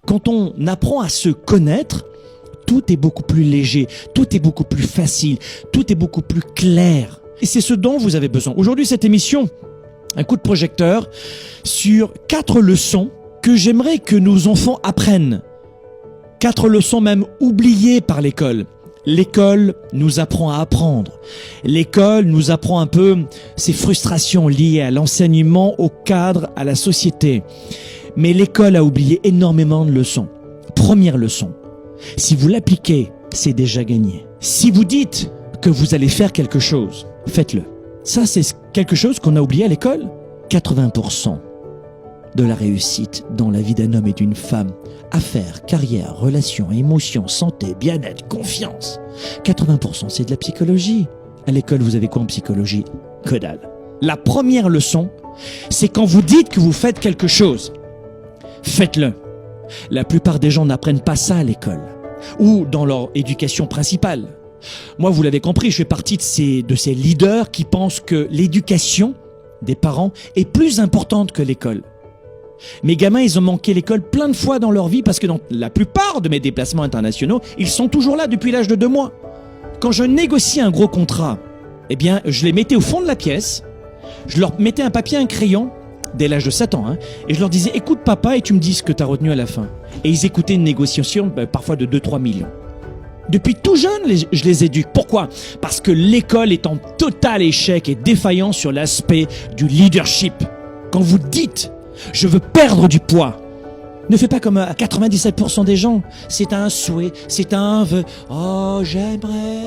Quand on apprend à se connaître, tout est beaucoup plus léger, tout est beaucoup plus facile, tout est beaucoup plus clair. Et c'est ce dont vous avez besoin. Aujourd'hui, cette émission, un coup de projecteur sur 4 leçons que j'aimerais que nos enfants apprennent. 4 leçons même oubliées par l'école. L'école nous apprend à apprendre. L'école nous apprend un peu ces frustrations liées à l'enseignement, au cadre, à la société. Mais l'école a oublié énormément de leçons. Première leçon, si vous l'appliquez, c'est déjà gagné. Si vous dites que vous allez faire quelque chose, faites-le. Ça, c'est quelque chose qu'on a oublié à l'école. 80% de la réussite dans la vie d'un homme et d'une femme, affaires, carrière, relations, émotions, santé, bien-être, confiance, 80% c'est de la psychologie. À l'école, vous avez quoi en psychologie? Que dalle. La première leçon, c'est quand vous dites que vous faites quelque chose, faites-le. La plupart des gens n'apprennent pas ça à l'école ou dans leur éducation principale. Moi, vous l'avez compris, je fais partie de ces leaders qui pensent que l'éducation des parents est plus importante que l'école. Mes gamins, ils ont manqué l'école plein de fois dans leur vie parce que dans la plupart de mes déplacements internationaux, ils sont toujours là depuis l'âge de 2 mois. Quand je négociais un gros contrat, eh bien, je les mettais au fond de la pièce, je leur mettais un papier, un crayon, dès l'âge de 7 ans, et je leur disais « Écoute papa et tu me dis ce que tu as retenu à la fin ». Et ils écoutaient une négociation parfois de 2-3 millions. Depuis tout jeune, je les éduque. Pourquoi? Parce que l'école est en total échec et défaillance sur l'aspect du leadership. Quand vous dites « Je veux perdre du poids », ne faites pas comme 97% des gens. C'est un souhait, c'est un vœu. « Oh, j'aimerais ».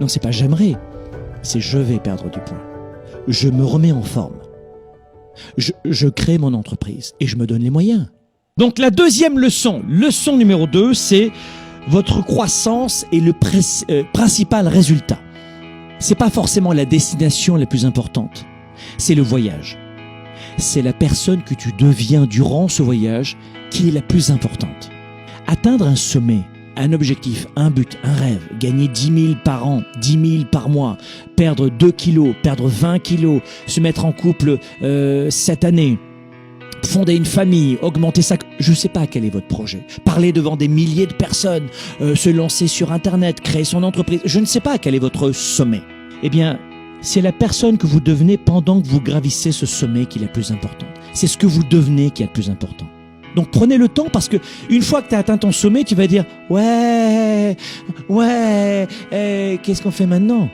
Non, c'est pas « j'aimerais », c'est « je vais perdre du poids ». Je me remets en forme. Je crée mon entreprise et je me donne les moyens. Donc la deuxième leçon, leçon numéro 2, c'est votre croissance est le principal résultat. C'est pas forcément la destination la plus importante, c'est le voyage. C'est la personne que tu deviens durant ce voyage qui est la plus importante. Atteindre un sommet, un objectif, un but, un rêve, gagner 10 000 par an, 10 000 par mois, perdre 2 kilos, perdre 20 kilos, se mettre en couple cette année, fonder une famille, augmenter ça, je ne sais pas quel est votre projet. Parler devant des milliers de personnes, se lancer sur Internet, créer son entreprise, je ne sais pas quel est votre sommet. Eh bien, c'est la personne que vous devenez pendant que vous gravissez ce sommet qui est la plus importante. C'est ce que vous devenez qui est le plus important. Donc prenez le temps parce que une fois que tu as atteint ton sommet, tu vas dire « Ouais, qu'est-ce qu'on fait maintenant ?»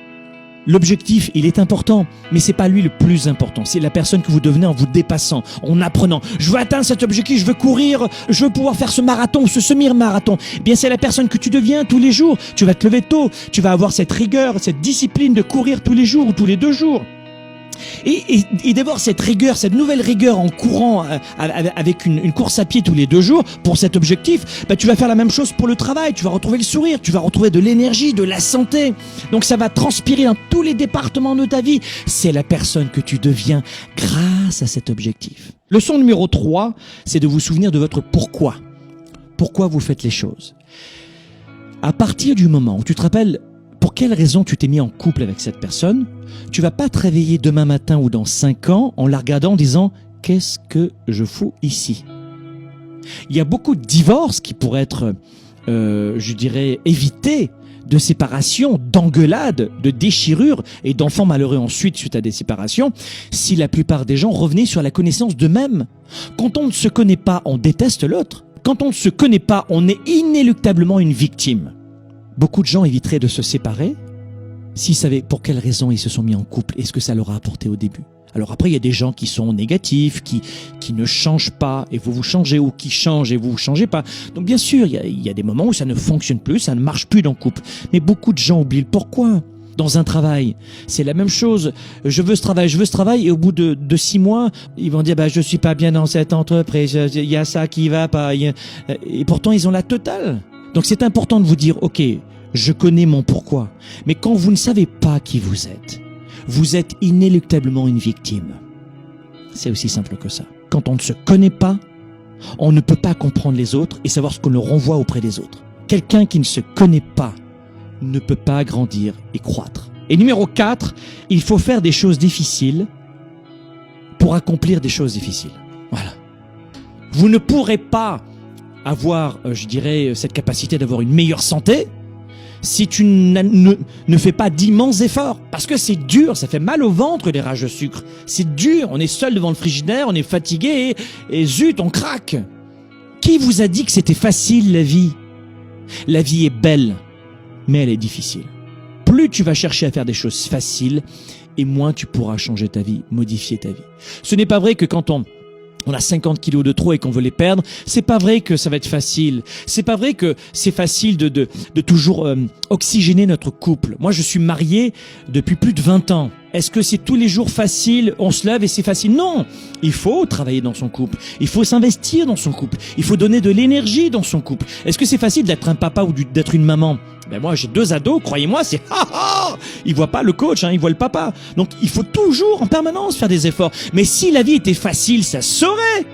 L'objectif, il est important, mais c'est pas lui le plus important. C'est la personne que vous devenez en vous dépassant, en apprenant. Je veux atteindre cet objectif, je veux courir, je veux pouvoir faire ce marathon, ce semi-marathon. Eh bien, c'est la personne que tu deviens tous les jours. Tu vas te lever tôt, tu vas avoir cette rigueur, cette discipline de courir tous les jours ou tous les 2 jours. Et d'avoir cette rigueur, cette nouvelle rigueur en courant avec une course à pied tous les 2 jours pour cet objectif, tu vas faire la même chose pour le travail, tu vas retrouver le sourire, tu vas retrouver de l'énergie, de la santé. Donc ça va transpirer dans tous les départements de ta vie. C'est la personne que tu deviens grâce à cet objectif. Leçon numéro 3, c'est de vous souvenir de votre pourquoi. Pourquoi vous faites les choses. À partir du moment où tu te rappelles pour quelle raison tu t'es mis en couple avec cette personne, tu vas pas te réveiller demain matin ou dans 5 ans en la regardant en disant « Qu'est-ce que je fous ici ?» Il y a beaucoup de divorces qui pourraient être, je dirais, évités, de séparation, d'engueulades, de déchirures et d'enfants malheureux ensuite suite à des séparations, si la plupart des gens revenaient sur la connaissance d'eux-mêmes. Quand on ne se connaît pas, on déteste l'autre. Quand on ne se connaît pas, on est inéluctablement une victime. Beaucoup de gens éviteraient de se séparer s'ils savaient pour quelles raisons ils se sont mis en couple et ce que ça leur a apporté au début. Alors après, il y a des gens qui sont négatifs, qui ne changent pas et vous changez, ou qui changent et vous ne changez pas. Donc bien sûr, il y a des moments où ça ne fonctionne plus, ça ne marche plus dans le couple. Mais beaucoup de gens oublient le pourquoi. Dans un travail, c'est la même chose. Je veux ce travail, et au bout de 6 mois, ils vont dire je suis pas bien dans cette entreprise, il y a ça qui va pas. Et pourtant, ils ont la totale. Donc c'est important de vous dire, ok, je connais mon pourquoi. Mais quand vous ne savez pas qui vous êtes inéluctablement une victime. C'est aussi simple que ça. Quand on ne se connaît pas, on ne peut pas comprendre les autres et savoir ce qu'on leur renvoie auprès des autres. Quelqu'un qui ne se connaît pas ne peut pas grandir et croître. Et numéro 4, il faut faire des choses difficiles pour accomplir des choses difficiles. Voilà. Vous ne pourrez pas avoir, je dirais, cette capacité d'avoir une meilleure santé si tu ne fais pas d'immenses efforts. Parce que c'est dur, ça fait mal au ventre les rages de sucre. C'est dur, on est seul devant le frigidaire, on est fatigué et zut, on craque. Qui vous a dit que c'était facile la vie? La vie est belle, mais elle est difficile. Plus tu vas chercher à faire des choses faciles, et moins tu pourras changer ta vie, modifier ta vie. Ce n'est pas vrai que quand on a 50 kilos de trop et qu'on veut les perdre, c'est pas vrai que ça va être facile. C'est pas vrai que c'est facile de toujours oxygéner notre couple. Moi, je suis marié depuis plus de 20 ans. Est-ce que c'est tous les jours facile, on se lève et c'est facile? Non, il faut travailler dans son couple, il faut s'investir dans son couple, il faut donner de l'énergie dans son couple. Est-ce que c'est facile d'être un papa ou d'être une maman? Ben moi j'ai 2 ados, croyez-moi, c'est ils voient pas le coach, ils voient le papa. Donc il faut toujours en permanence faire des efforts. Mais si la vie était facile, ça se saurait.